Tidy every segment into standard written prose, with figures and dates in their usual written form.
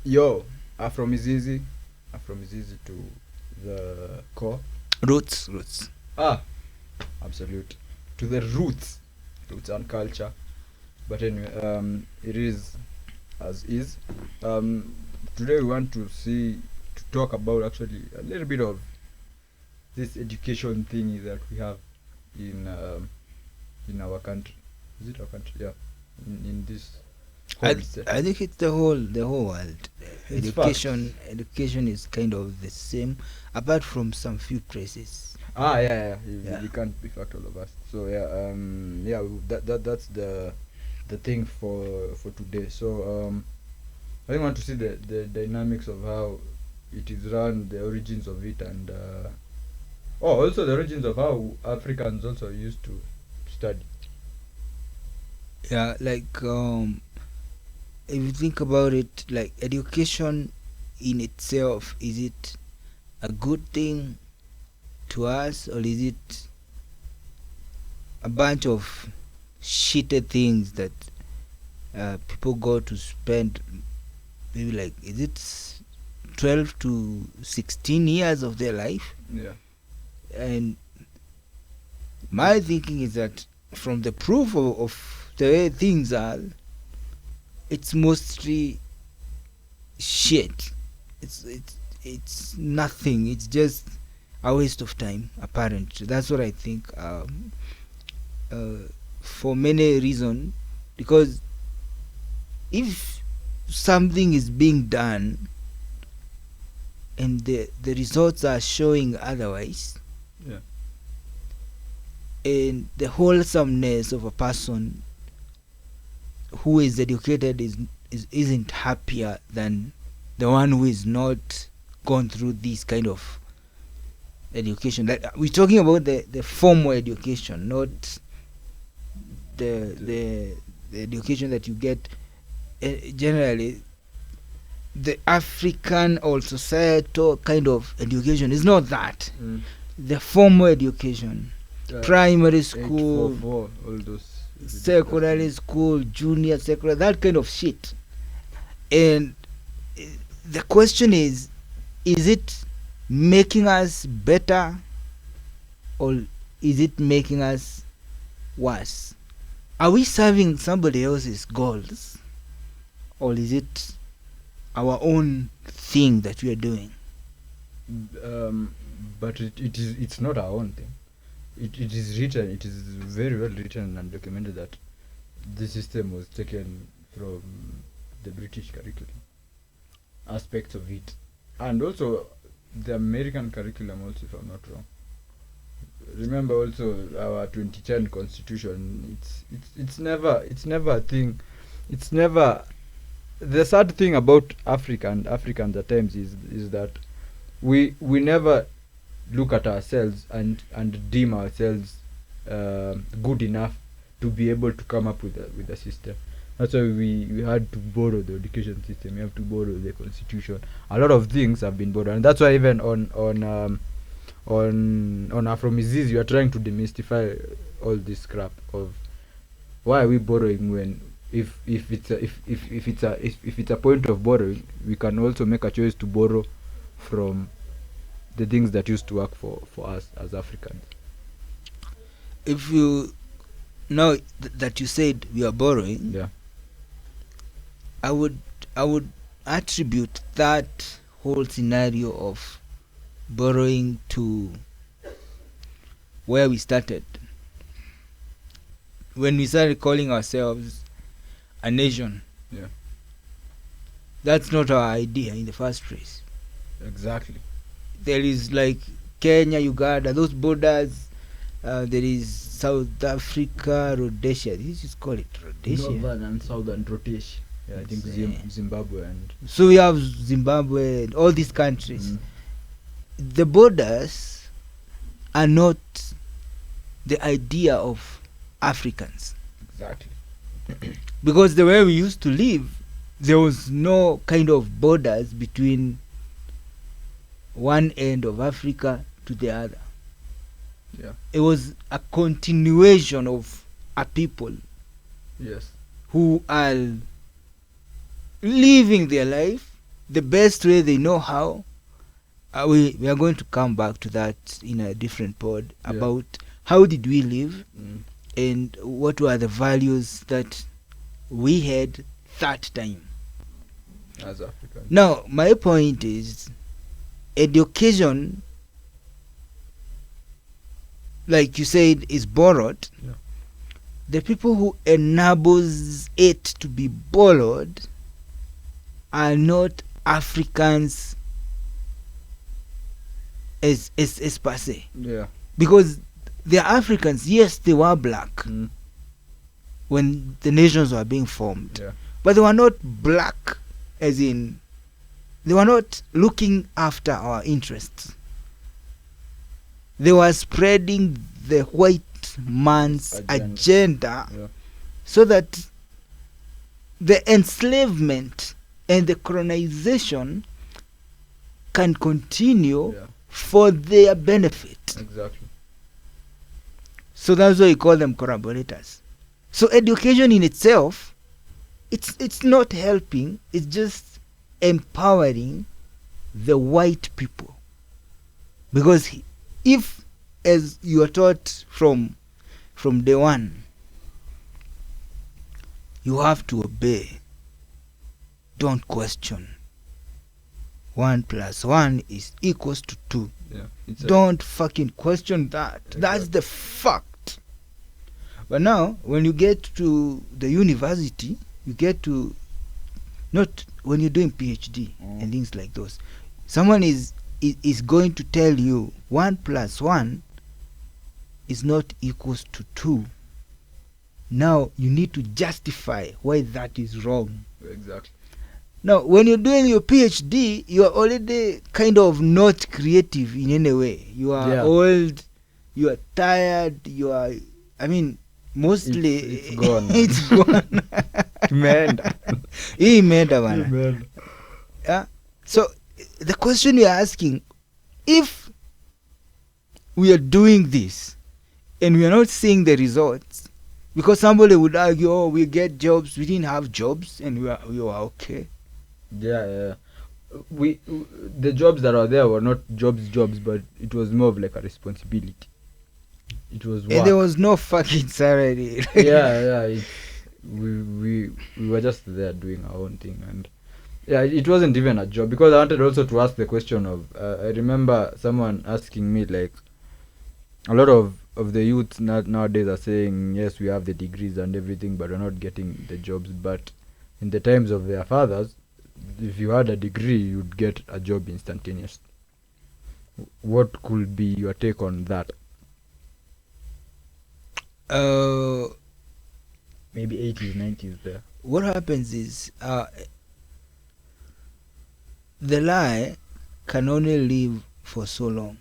Yo, Afro is easy. Afro is easy to the core. Roots. Ah, absolute. To the roots and culture. But anyway, it is as is. Um, Today we want to talk about actually a little bit of this education thing that we have in our country. Is it our country? Yeah, in this I whole set. I think it's the whole world. It's Education is kind of the same, apart from some few places. Yeah. Yeah. You can't be fact all of us. So yeah, that's the thing for today. So I think want to see the dynamics of how it is run, the origins of it, and also the origins of how Africans also used to study. Yeah, like if you think about it, like education in itself, is it a good thing to us, or is it a bunch of shitty things that people go to spend, maybe like, is it 12 to 16 years of their life? Yeah. And my thinking is that from the proof of the way things are, it's mostly shit. It's nothing. It's just a waste of time, apparently. That's what I think. For many reasons, because if something is being done and the results are showing otherwise, Yeah. and the wholesomeness of a person who is educated isn't happier than the one who is not gone through this kind of education. Like, we're talking about the formal education, not the education that you get generally. The African or societal kind of education is not that. The formal education, primary school, 844, all those secondary school, junior secondary, that kind of shit. And the question is it making us better, or is it making us worse? Are we serving somebody else's goals, or is it our own thing that we are doing? But it's not our own thing. It is written. It is very well written and documented that the system was taken from the British curriculum, aspects of it, and also the American curriculum also, if I'm not wrong. Remember also our 2010 constitution. It's never a thing. It's never. The sad thing about Africans at times is that we never look at ourselves and deem ourselves good enough to be able to come up with a system. That's why we had to borrow the education system. We have to borrow the constitution. A lot of things have been borrowed, and that's why even on Afro-Mizis, you are trying to demystify all this crap of why are we borrowing when if it's a point of borrowing, we can also make a choice to borrow from the things that used to work for us as Africans. If you now that you said we are borrowing, Yeah. I would attribute that whole scenario of borrowing to where we started. When we started calling ourselves a nation. Yeah. That's not our idea in the first place. Exactly. There is like Kenya, Uganda, those borders. There is South Africa, Rhodesia. This is called it Rhodesia. Northern and Southern Rhodesia. Yeah, I think Zimbabwe and. So we have Zimbabwe and all these countries. The borders are not the idea of Africans. Exactly. Because the way we used to live, there was no kind of borders between one end of Africa to the other. Yeah. It was a continuation of a people. Yes. Who are living their life the best way they know how. We are going to come back to that in a different pod about how did we live and what were the values that we had that time. As Africans. Now, my point is, education, like you said, is borrowed. Yeah. The people who enables it to be borrowed are not Africans as per se. Yeah. Because they are Africans. Yes, they were black when the nations were being formed. Yeah. But they were not black as in they were not looking after our interests. They were spreading the white man's agenda so that the enslavement and the colonization can continue for their benefit. Exactly. So that's why you call them collaborators. So education in itself, it's not helping, it's just empowering the white people. Because if, as you are taught from day one, you have to obey, don't question. 1 + 1 is equals to 2. Yeah. Don't fucking question that. Exactly. That's the fact. But now, when you get to the university, you get to, not when you're doing PhD and things like those, someone is going to tell you 1 + 1 is not equals to 2. Now you need to justify why that is wrong. Exactly. Now, when you're doing your PhD, you are already kind of not creative in any way. You are old, you are tired, you are, I mean, mostly it's gone. It's gone. Imeenda bana. Yeah. So the question you're asking, if we are doing this and we are not seeing the results, because somebody would argue, oh, we get jobs, we didn't have jobs and we were okay. Yeah. The jobs that are there were not jobs, but it was more of like a responsibility. It was work. And there was no fucking salary. We were just there doing our own thing, and it wasn't even a job, because I wanted also to ask the question of I remember someone asking me, like, a lot of the youth nowadays are saying, yes, we have the degrees and everything, but we're not getting the jobs. But in the times of their fathers, if you had a degree, you'd get a job instantaneously. What could be your take on that? Maybe 80s, 90s there. What happens is the lie can only live for so long.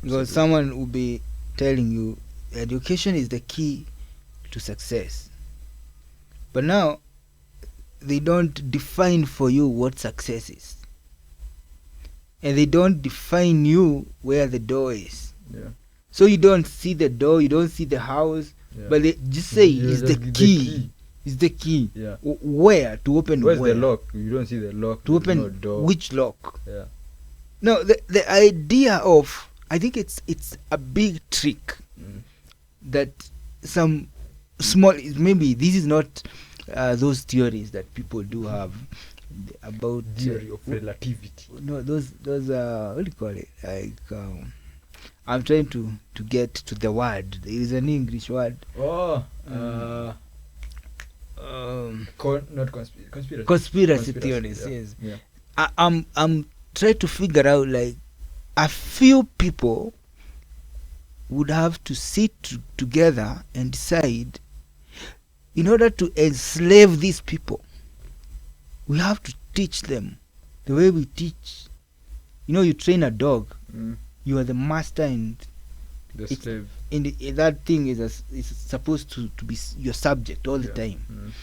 Because someone will be telling you education is the key to success. But now, they don't define for you what success is. And they don't define you where the door is. Yeah. So you don't see the door, you don't see the house, but they just say it's the key. It's the key. Yeah. Where to open? Where's the lock? You don't see the lock. To open no door. which lock? Yeah. No, the idea of, I think it's a big trick that some small, maybe this is not those theories that people do have about theory of relativity. No, those what do you call it? Like I'm trying to get to the word. There is an English word. Not conspiracy. Conspiracy theories. Yeah. Yes. Yeah. I'm trying to figure out, like, a few people would have to sit together and decide, in order to enslave these people, we have to teach them the way we teach. You know, you train a dog, you are the master and the slave. And that thing is supposed to be your subject all the time.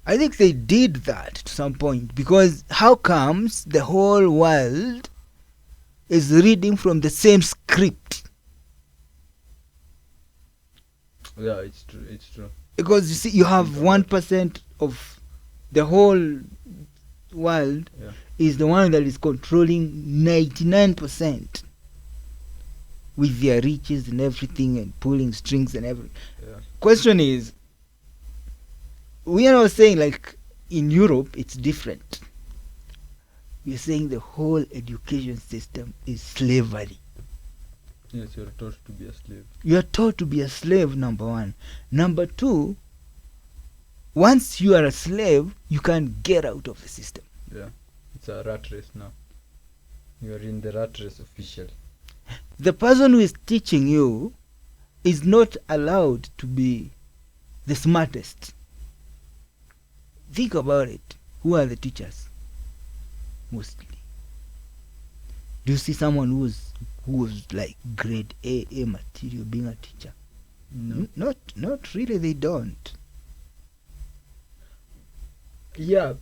I think they did that to some point, because how comes the whole world is reading from the same script? Yeah, it's true. Because you see, you have 1% of the whole world Yeah. is the one that is controlling 99% with their riches and everything and pulling strings and everything. Yeah. Question is, we are not saying like in Europe it's different. We are saying the whole education system is slavery. Yes, you're taught to be a slave. You are taught to be a slave, number one. Number two, once you are a slave, you can't get out of the system. Yeah. It's a rat race now. You are in the rat race officially. The person who is teaching you is not allowed to be the smartest. Think about it. Who are the teachers? Mostly. Do you see someone who's like grade A material being a teacher? No. Not really. They don't. Yeah,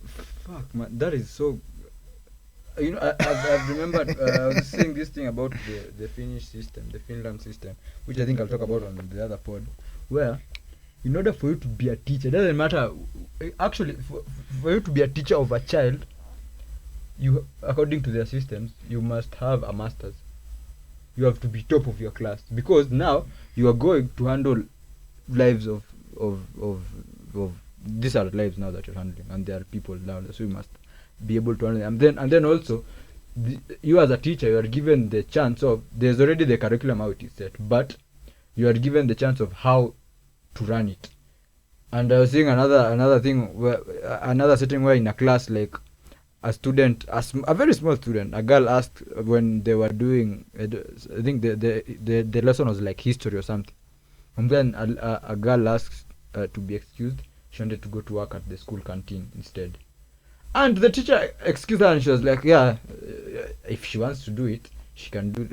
fuck, man. That is so. You know, I've remembered. I was saying this thing about the Finnish system, the Finland system, which I think I'll talk about on the other pod, where in order for you to be a teacher, it doesn't matter. Actually, for you to be a teacher of a child, you, according to their systems, you must have a master's. You have to be top of your class, because now you are going to handle lives of these are lives now that you're handling, and there are people now, so you must be able to handle them. And then also, you as a teacher, you are given the chance of, there's already the curriculum how it is set, but you are given the chance of how to run it. And I was seeing another thing where another setting where in a class, like a student, a very small student, a girl asked when they were doing, I think the lesson was like history or something, and then a girl asked to be excused. She wanted to go to work at the school canteen instead, and the teacher excused her, and she was like, "Yeah, if she wants to do it, she can do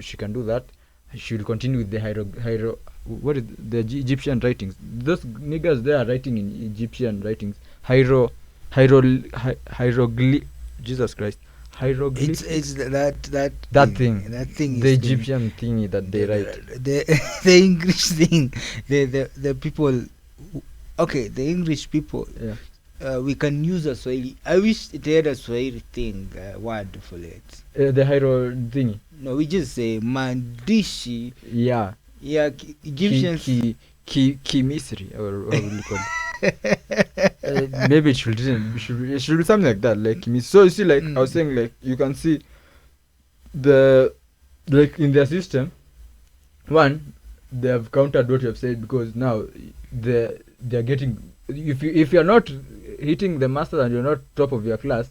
that. She will continue with the what is the Egyptian writings? Those niggas, they are writing in Egyptian writings. Jesus Christ, hieroglyphics. It's that thing. That thing The is Egyptian thingy that they write. The English thing. The people. Okay, the English people. Yeah. We can use a Swahili. I wish it had a Swahili thing word for it. The hiero thingy. No, we just say mandishi. Yeah. Yeah, Egyptians. Ki Misri, or what will you call it? Maybe it should be something like that, like Misri. So you see, like I was saying, like you can see like in their system, one, they have countered what you have said, because now they're getting, if you're not hitting the master and you're not top of your class,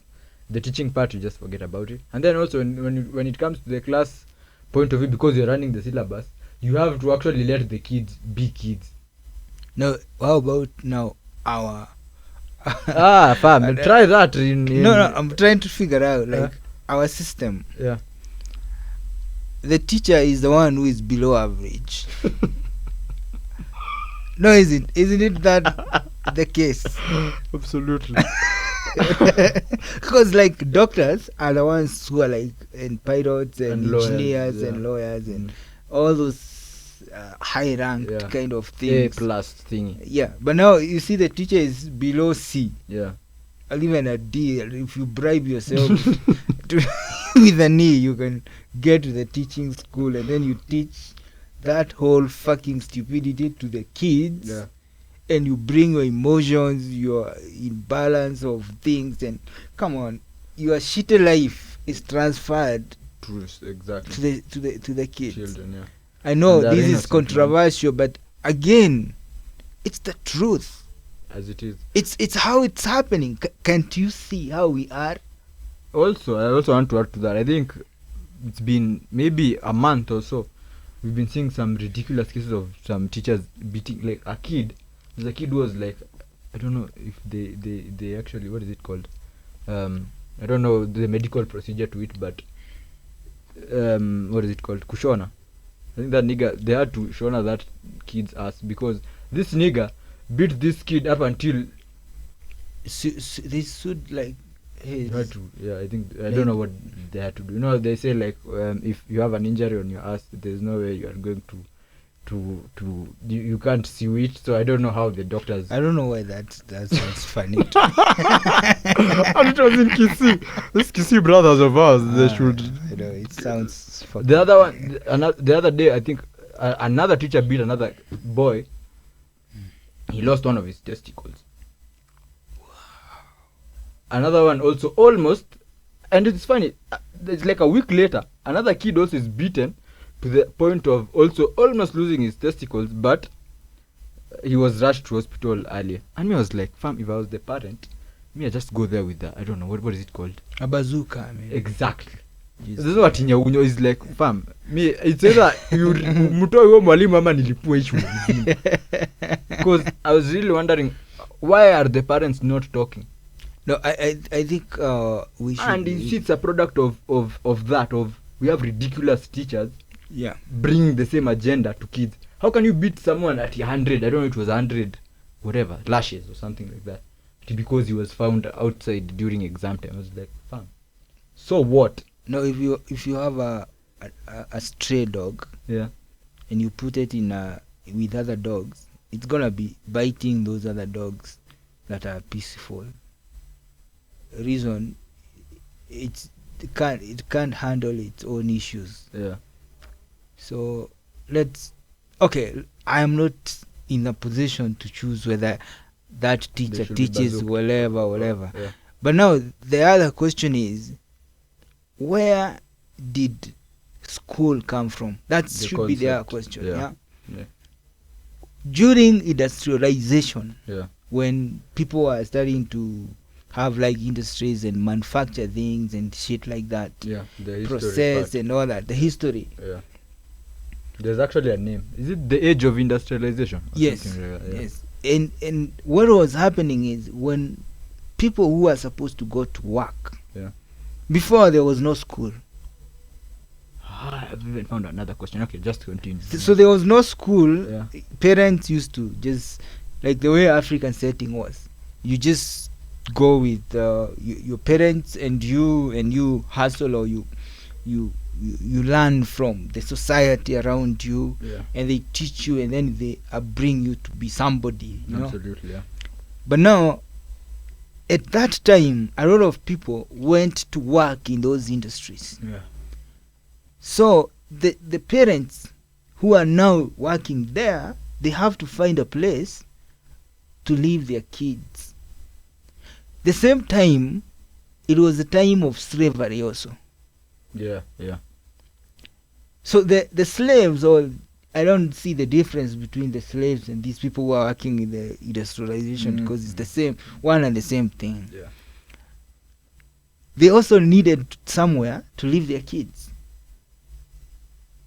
the teaching part, you just forget about it. And then also when it comes to the class point of view, because you're running the syllabus, you have to actually let the kids be kids. No, how about now our fam, try that in no, I'm trying to figure out like our system. Yeah. The teacher is the one who is below average. No, isn't it that the case? Absolutely. Because like doctors are the ones who are like and pilots and engineers lawyers, and lawyers and all those high ranked kind of things. A+ thingy. Yeah, but now you see the teacher is below C. Yeah. Or even a D. If you bribe yourself with an E, you can get to the teaching school and then you teach that whole fucking stupidity to the kids. Yeah. And you bring your emotions, your imbalance of things, and come on, your shitty life is transferred exactly to the kids. Children, yeah. I know this is controversial, but again, it's the truth. As it is. It's how it's happening. Can't you see how we are? Also, I also want to add to that. I think it's been maybe a month or so. We've been seeing some ridiculous cases of some teachers beating like a kid. There's a kid who was like, I don't know if they actually, what is it called? I don't know the medical procedure to it, but what is it called? Kushona. I think that nigga, they had to shona that kid's ass because this nigga beat this kid up until they should like. Had to, yeah, I think I don't know what they had to do. You know, they say like if you have an injury on your ass, there's no way you are going to you can't sew it, so I don't know how the doctors. I don't know why that sounds funny. And it was in Kisii. These Kisii brothers of ours, they should. I know it sounds. The other one, the other day, I think another teacher beat another boy. He lost one of his testicles. Another one also almost, and it's funny. It's like a week later, another kid also is beaten to the point of also almost losing his testicles, but he was rushed to hospital earlier. And me, I was like, fam, if I was the parent, me, I just go there with the, I don't know, what is it called? A bazooka, I mean. Exactly. This is what Inyaunyo is like, fam. Me, it's either you mutoi huo mwalimu ama nilipue hicho mzima. Because I was really wondering, why are the parents not talking? No, I think we should. And it's a product of that, of we have ridiculous teachers bringing the same agenda to kids. How can you beat someone at 100? I don't know, it was 100, whatever, lashes or something like that, because he was found outside during exam time. I was like, fam. So what? No, if you have a stray dog, and you put it in with other dogs, it's gonna be biting those other dogs that are peaceful. Reason, it can't handle its own issues. Yeah. So okay, I am not in a position to choose whether that teacher teaches whatever. Yeah. But now the other question is, where did school come from? That should be the question. Yeah. During industrialization, when people are starting to have like industries and manufacture things and shit like that, the process and all that, the history. Yeah. There's actually a name. Is it the age of industrialization? Yes. Yes. And what was happening is, when people who are supposed to go to work, before there was no school. I've even found another question. Okay, just continue. So there was no school. Parents used to just, like the way African setting was, you just go with your parents, and you hustle, or you learn from the society around you, and they teach you, and then they bring you to be somebody. Absolutely, yeah. But now, at that time, a lot of people went to work in those industries. Yeah. So the parents who are now working there, they have to find a place to leave their kids. The same time, it was a time of slavery also. Yeah. So the slaves, or I don't see the difference between the slaves and these people who are working in the industrialization, because it's the same one and the same thing. Yeah. They also needed somewhere to leave their kids.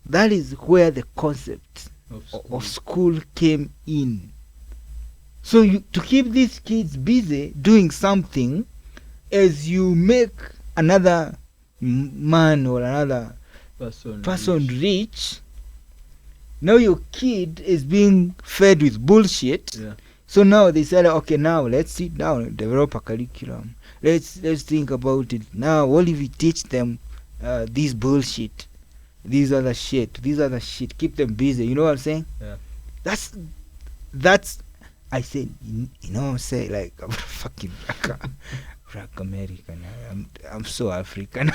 That is where the concept of school came in. So to keep these kids busy doing something, as you make another man or another person rich, now your kid is being fed with bullshit. So now they said, okay, now let's sit down and develop a curriculum. Let's think about it. Now what if we teach them this bullshit, these other shit, keep them busy. You know what I'm saying? That's I said, you know what I'm saying? Like, I'm fucking black American. I'm so African.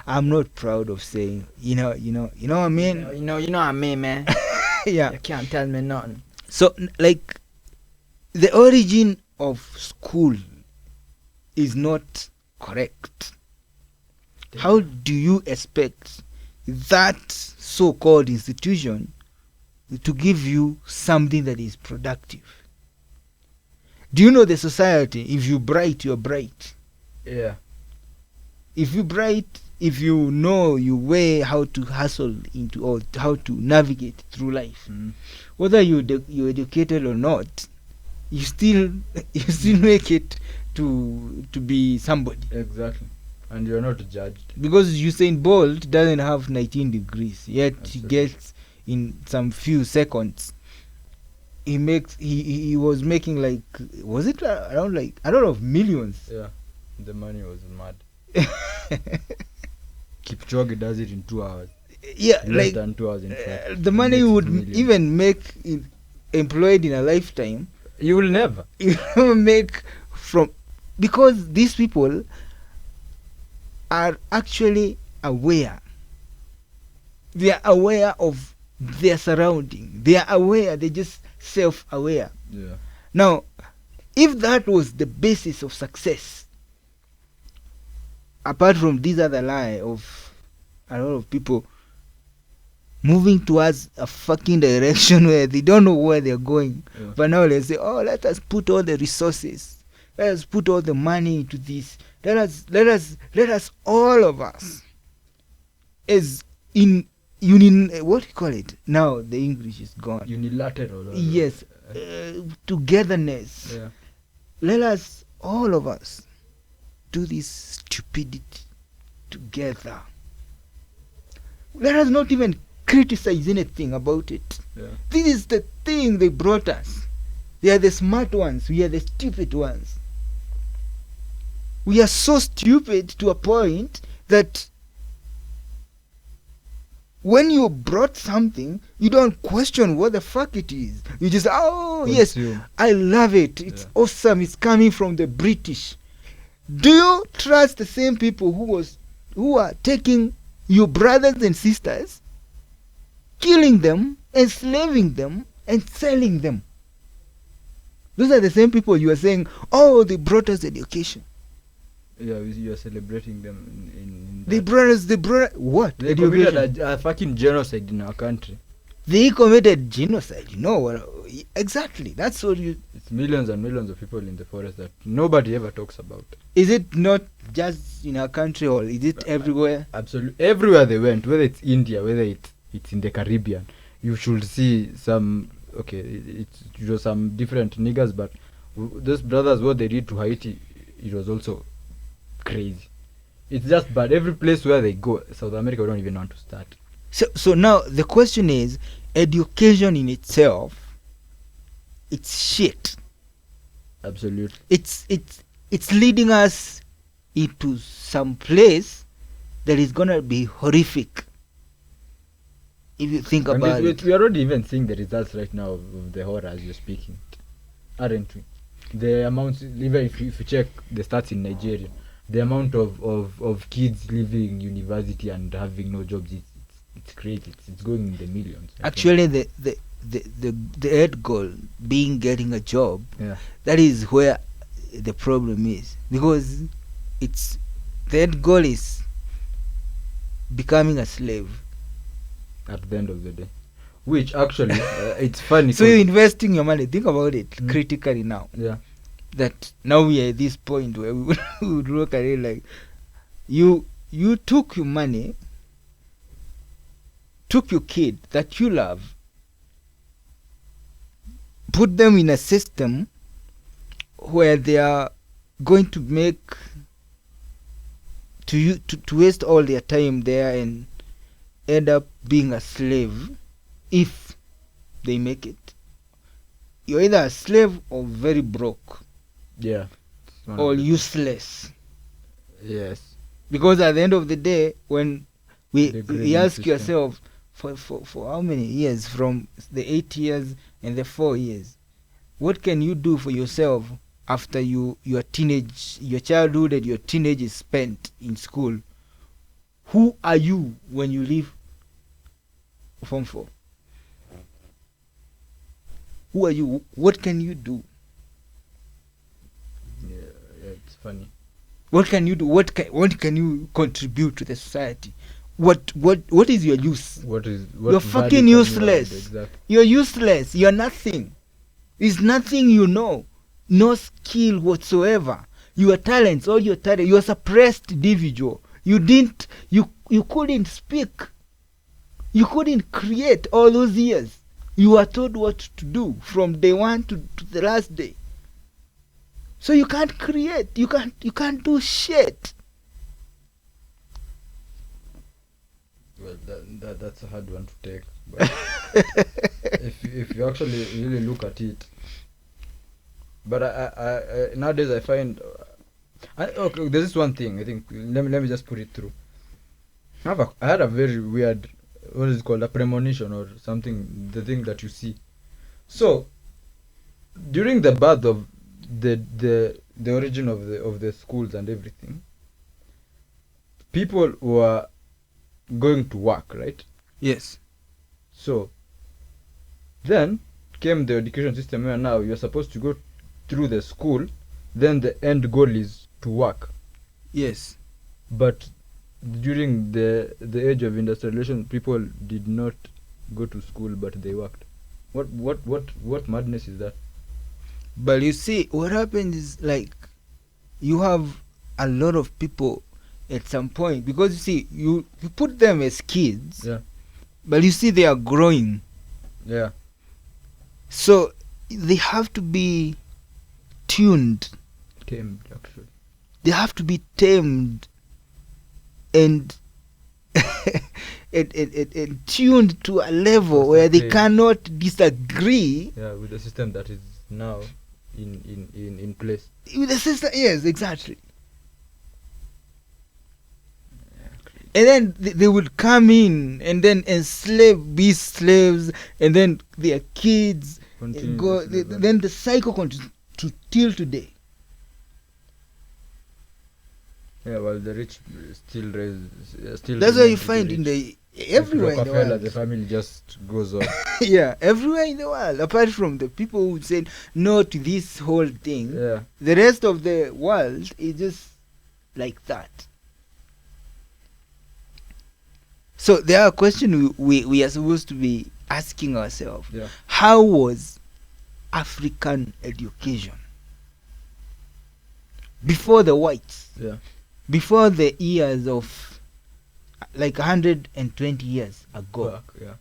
I'm not proud of saying, you know what I mean? You know what I mean, man. Yeah. You can't tell me nothing. So, like, the origin of school is not correct. How do you expect that so-called institution to give you something that is productive? Do you know the society? If you bright, you're bright. Yeah. If you bright, if you know your way how to hustle into, or how to navigate through life, whether you're educated or not, you still make it to be somebody. Exactly. And you're not judged. Because Usain Bolt doesn't have 19 degrees, yet he gets in some few seconds. He was making, like, was it around, like, I don't know, millions? Yeah. The money was mad. Kipchoge does it in 2 hours. Yeah, Less like than 2 hours, in fact. the money Makes you would millions. even make employed in a lifetime, You will never. you make from, because these people are actually aware. They are aware of their surrounding. They are aware. They're just self-aware. Yeah. Now, if that was the basis of success, apart from this other lie of a lot of people moving towards a fucking direction where they don't know where they're going, Yeah. but now they say, "Oh, let us put all the resources, let us put all the money into this. Let us all of us, as in what do you call it? Now the English is gone. Unilateral. Yes, togetherness. Yeah. Let us all of us do this stupidity together. Let us not even criticize anything about it. Yeah. This is the thing they brought us. They are the smart ones. We are the stupid ones. We are so stupid to a point that when you brought something, you don't question what the fuck it is. You just, oh, yes, Consume. I love it. It's Yeah. awesome. It's coming from the British. Do you trust the same people who are taking your brothers and sisters, killing them, enslaving them, and selling them? Those are the same people you are saying, oh, they brought us education. Yeah, you are celebrating them in They that. brought what? They Education. committed a fucking genocide in our country. They committed genocide. You know what? Exactly. That's what you. It's millions and millions of people in the forest that nobody ever talks about. Is it not just in our country, or is it everywhere? Absolutely. Everywhere they went, whether it's India, whether it's in the Caribbean, you should see some, okay, it's some different niggas, but those brothers, what they did to Haiti, it was also crazy. It's just bad. Every place where they go, South America, we don't even want to start. So now the question is, education in itself, it's shit. Absolutely. It's leading us into some place that is gonna be horrific. If you think And about it. we are already even seeing the results right now of the horror as you're speaking, aren't we? The amounts, even if you check the stats in Nigeria, the amount of kids leaving university and having no jobs, it's crazy. It's going in the millions. I think. Actually, the end goal being getting a job, Yeah. that is where the problem is, because it's the end goal is becoming a slave. At the end of the day, which actually it's funny. So you're investing your money. Think about it Mm. critically now. Yeah. That now we are at this point where we would look at it like you took your money, took your kid that you love, put them in a system where they are going to make to waste all their time there and end up being a slave if they make it. You're either a slave or very broke Yeah. It's one or of the- useless. Yes. Because at the end of the day, when The you grading ask system. yourself for how many years, from the 8 years and the 4 years, what can you do for yourself after your childhood and your teenage is spent in school? Who are you when you leave Form 4? Who are you? What can you do? Yeah, it's funny. What can you do? What can you contribute to the society? What is your use? What You're value fucking can you add? useless. Exactly. You're useless. You're nothing. There's nothing you know. No skill whatsoever. Your talents, all your talent. You're a suppressed individual. You couldn't speak. You couldn't create all those years. You were told what to do from day one to the last day. So you can't create. You can't do shit. Well, that's a hard one to take. But if you actually really look at it, but I nowadays I find, okay, there's this one thing I think. Let me just put it through. I had a very weird what is it called, a premonition or something, the thing that you see. So during the birth of the origin of the schools and everything, people were going to work, right? Yes. So then came the education system where now you're supposed to go through the school, then the end goal is to work. Yes. But during the age of industrialization, people did not go to school, but they worked. What madness is that? But you see, what happens is, like, you have a lot of people at some point, because you see, you put them as kids, Yeah. but you see they are growing. Yeah. So they have to be tuned. Tamed, actually. They have to be tamed and and tuned to a level where they Constantly. cannot disagree Yeah, with the system that is now in place. with the system. Yes, exactly. And then they would come in and then be slaves, and then their kids Continue go. the slavery. Then the cycle continues till today. Yeah, well, the rich still raise, still. That's why you remain to be find in rich. the everywhere in the Rockefeller, world. the family just goes on. Yeah, everywhere in the world, apart from the people who said no to this whole thing, Yeah. the rest of the world is just like that. So there are questions we are supposed to be asking ourselves. Yeah. How was African education before the whites, Yeah. before the years of like 120 years ago? Back, yeah.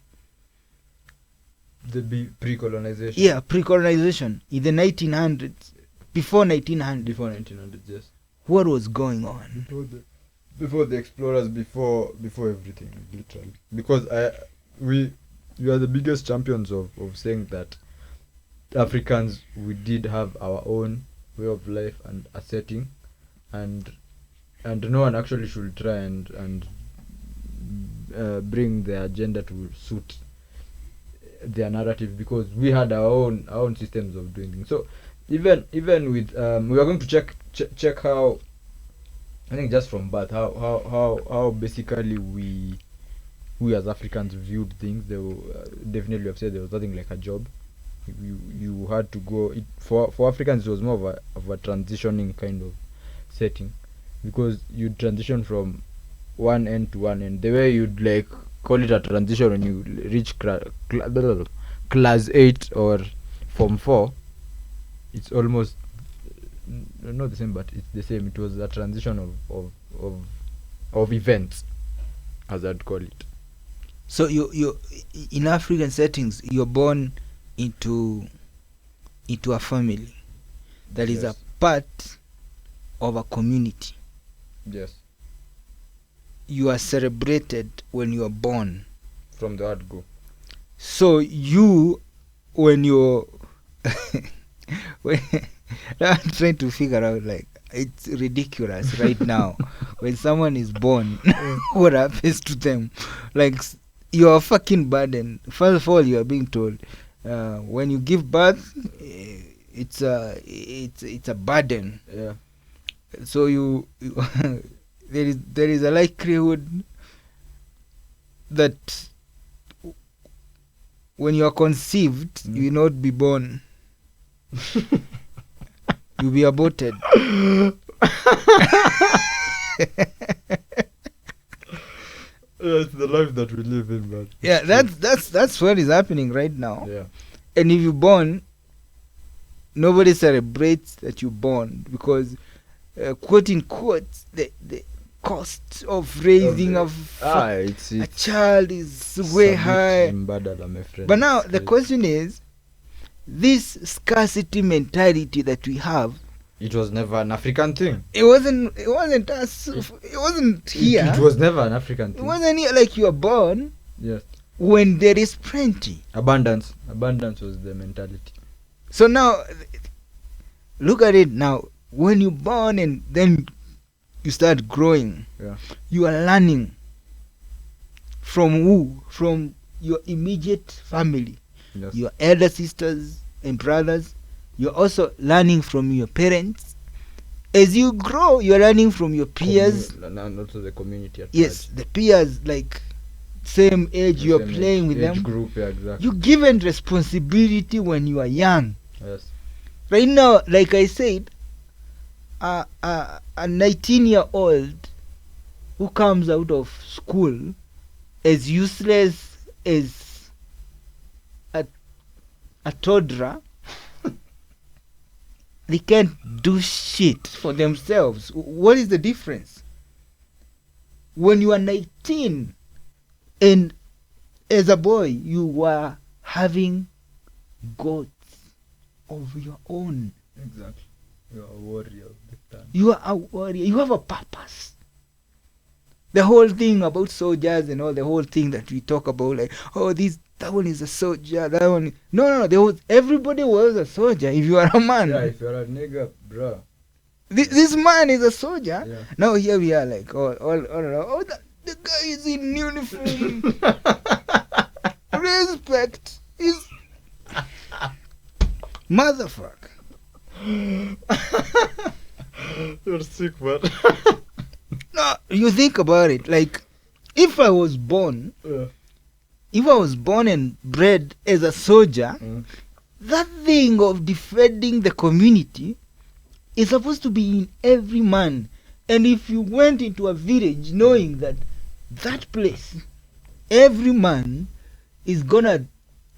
The pre-colonization. Yeah, pre-colonization in the 1900s, before 1900. Before 1900, yes. What was going on? Before the explorers, before everything, literally. Because we are the biggest champions of saying that Africans, we did have our own way of life and a setting, and no one actually should try and bring the agenda to suit their narrative, because we had our own systems of doing things. So even with we are going to check how, I think, just from birth, how basically we as Africans viewed things. They will definitely have said there was nothing like a job. You had to go. For Africans, it was more of a transitioning kind of setting, because you transition from one end to one end. The way you'd like call it a transition when you reach class 8 or form 4, it's almost not the same, but it's the same. It was a transition of events, as I'd call it. So you in African settings, you're born into a family that is a Yes. part of a community. Yes, You are celebrated when you are born. from the word go. So you, when you're when, I'm trying to figure out, like, it's ridiculous right now. When someone is born, what happens to them? Like, you're a fucking burden. First of all, you are being told when you give birth, it's a burden. Yeah. So you there is a likelihood that when you are conceived, you will not be born. You'll be aborted. It's the life that we live in, man. Yeah, that's what is happening right now. Yeah. And if you're born, nobody celebrates that you're born, because quote unquote the cost of raising It's a child is way high. Mbadala, my friend. But now It's the crazy. question is, this scarcity mentality that we have, It was never an African thing. it wasn't us. It wasn't here. It was never an African It thing. wasn't here. Like, you are born Yes. when there is plenty. Abundance was the mentality. So now, look at it now. When you're born and then you start growing, Yeah. you are learning from who? From your immediate family, Yes. your elder sisters and brothers. You're also learning from your parents. As you grow, you're learning from your peers. And also the community at Yes, large. the peers, like same age, The you're same playing with age them. group, yeah, exactly. You're given responsibility when you are young. Yes. Right now, like I said, a 19-year-old who comes out of school as useless as a toddler, they can't do shit for themselves. What is the difference? When you are 19 and as a boy you were having goals of your own. Exactly. You're a warrior of the time. You are a warrior. You have a purpose. The whole thing about soldiers and all the whole thing that we talk about, like, oh, that one is a soldier, that one. No. Everybody was a soldier. If you are a man, Yeah, if you're a nigga, bruh. this man is a soldier. Yeah. Now here we are, like, all around. Oh, the guy is in uniform. Respect. He's motherfucker. You're sick, man. No, you think about it. Like, if I was born and bred as a soldier, that thing of defending the community is supposed to be in every man. And if you went into a village knowing that place, every man is gonna,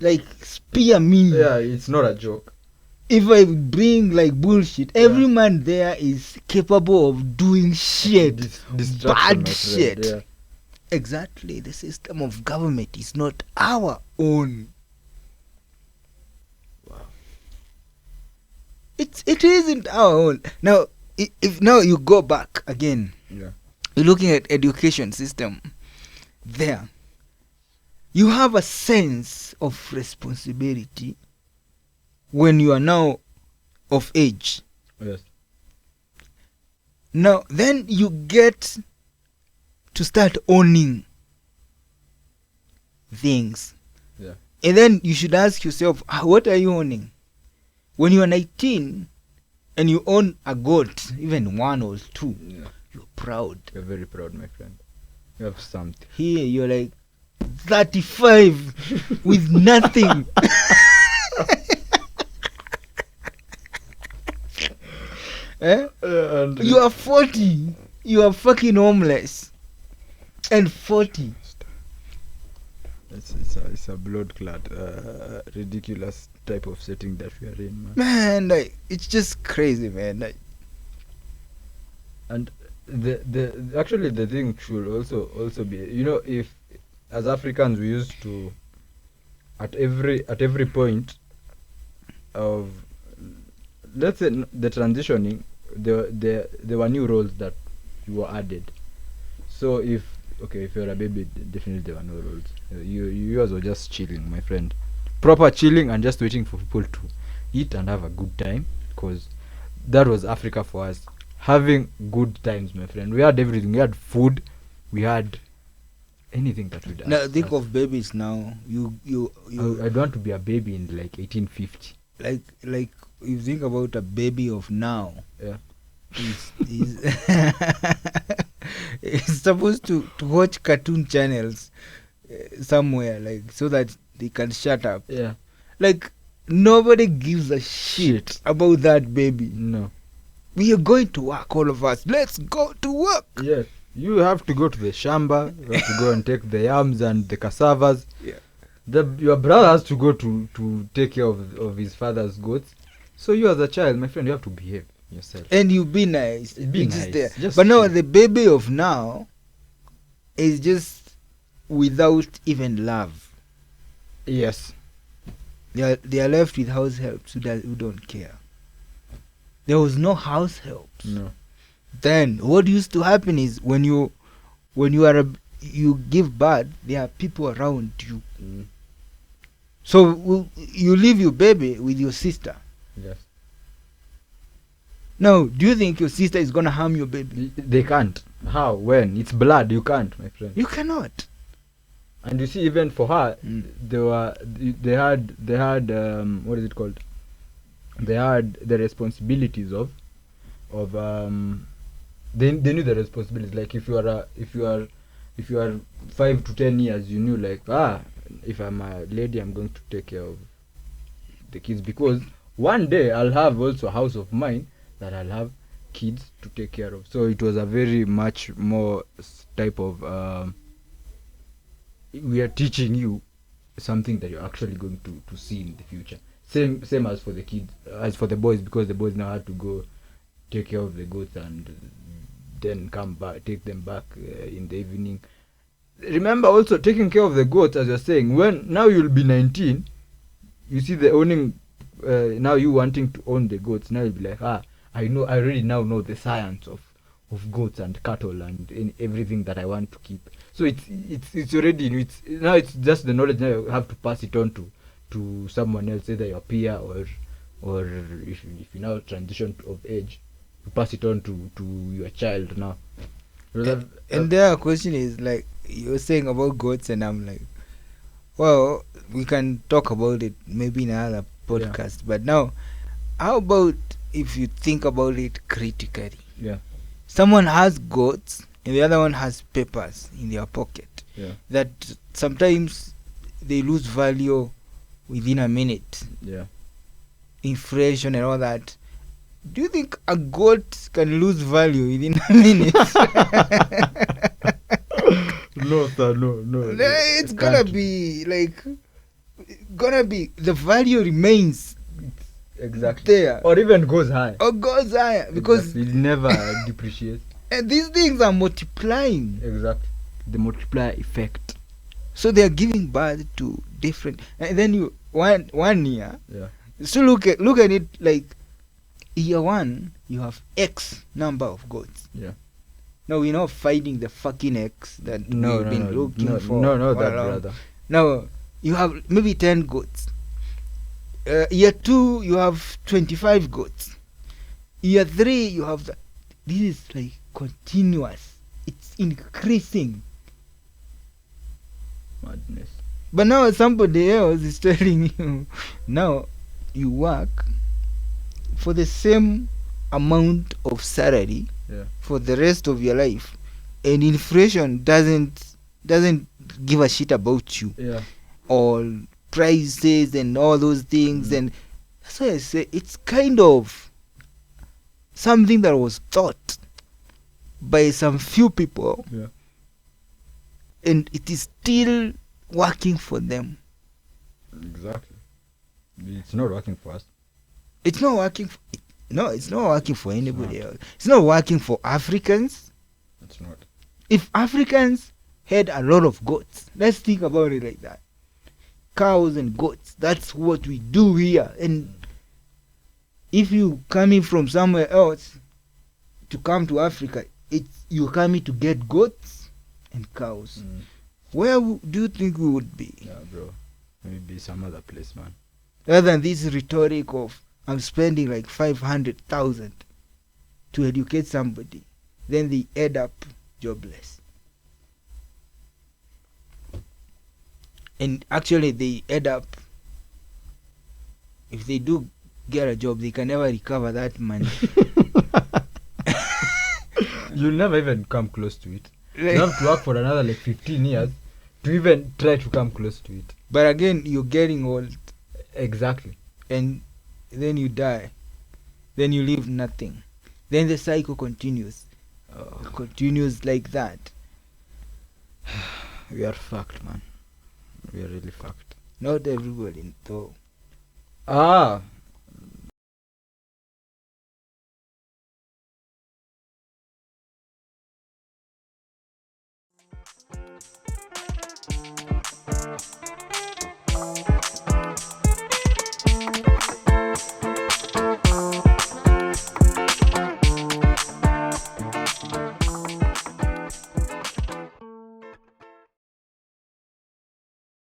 like, spear me. Yeah, it's not a joke. If I bring, like, bullshit, every man there is capable of doing shit. Distraction, Bad my friend, shit. yeah. Exactly. The system of government is not our own. Wow. It isn't our own. Now, if now you go back again, Yeah. you're looking at education system. There, you have a sense of responsibility when you are now of age. Yes. Now, then you get to start owning things. Yeah. And then you should ask yourself, what are you owning? When you are 19 and you own a goat, even one or two, Yeah. you're proud. You're very proud, my friend. You have something. Here, you're like 35 with nothing. Eh? And You are 40. You are fucking homeless. And 40. It's a blood clot, ridiculous type of setting that we are in, man. Man, like, it's just crazy, man. Like, And actually the thing should also be, if as Africans we used to at every point of, let's say, the transitioning, there were new roles that were added. So if you're a baby, definitely there were no roles. You guys were just chilling, my friend, proper chilling, and just waiting for people to eat and have a good time, because that was Africa for us. Having good times, my friend. We had everything. We had food. We had anything that we did. now think of babies now. You I don't want to be a baby in like 1850. like you think about a baby of now. Yeah. He's he's supposed to watch cartoon channels somewhere, like, so that they can shut up. Yeah. Like, nobody gives a shit about that baby. No. We are going to work, all of us. Let's go to work. Yes. You have to go to the shamba. You have to go and take the yams and the cassavas. Yeah. Your brother has to go to take care of his father's goats. So you as a child, my friend, you have to behave yourself. And you be nice. Be You're nice. just there. Just But now chill. the baby of now is just without even love. Yes. They are left with house helps who don't care. There was no house helps. No. Then what used to happen is when you you give birth, there are people around you. Mm. So you leave your baby with your sister. Yes. Now, do you think your sister is gonna harm your baby? They can't. How? When? It's blood. You can't, my friend. You cannot. And you see, even for her, Mm. they had what is it called? They had the responsibilities of they knew the responsibilities. Like if you are 5 to 10 years, you knew like if I'm a lady, I'm going to take care of the kids, because one day I'll have also a house of mine that I'll have kids to take care of. So it was a very much more type of we are teaching you something that you're actually going to see in the future. Same as for the kids, as for the boys, because the boys now had to go take care of the goats and then come back, take them back in the evening. Remember also taking care of the goats, as you're saying, when now you'll be 19, you see the owning, now you wanting to own the goats, now you'll be like, I already now know the science of goats and cattle and everything that I want to keep. So it's already, it's just the knowledge. Now you have to pass it on to someone else, either your peer or if you now transition of age, you pass it on to your child now. And their question is like you're saying about goats, and I'm like, well, we can talk about it maybe in another podcast. But now, how about if you think about it critically? Yeah. Someone has goats and the other one has papers in their pocket. Yeah. That sometimes they lose value within a minute. Yeah. Inflation and all that. Do you think a goat can lose value within a minute? No, sir, no. It's gonna be like, the value remains exactly there, or even goes high. or goes higher, because exactly. It never depreciates. and these things are multiplying. Exactly, the multiplier effect. So they are giving birth to different, and then you one year. Yeah. So look at it like year one, you have X number of goats. Yeah. Now we're not finding the fucking X that we've been looking for. No, that all along. brother. Now you have maybe 10 goats. Year 2 you have 25 goats. Year 3 you have this is like continuous. It's increasing. Madness. But now somebody else is telling you, now you work for the same amount of salary for the rest of your life, and inflation doesn't give a shit about you. Yeah. All prices and all those things, and that's why I say it's kind of something that was thought by some few people, and it is still working for them. Exactly. It's not working for us. It's not working it's not working for anybody else. It's not working for Africans. It's not. If Africans had a lot of goats, let's think about it like that. Cows and goats, that's what we do here. And if you coming from somewhere else to come to Africa, you're coming to get goats and cows. Where do you think we would be? Yeah, bro. Maybe some other place, man. Rather than this rhetoric of I'm spending like 500,000 to educate somebody, then they end up jobless. And actually they end up, if they do get a job, they can never recover that money. You'll never even come close to it. You have to work for another like 15 years to even try to come close to it. But again, you're getting old. Exactly. And then you die. Then you leave nothing. Then the cycle continues. Continues like that. We are fucked, man. We are really fucked. Not everybody, though.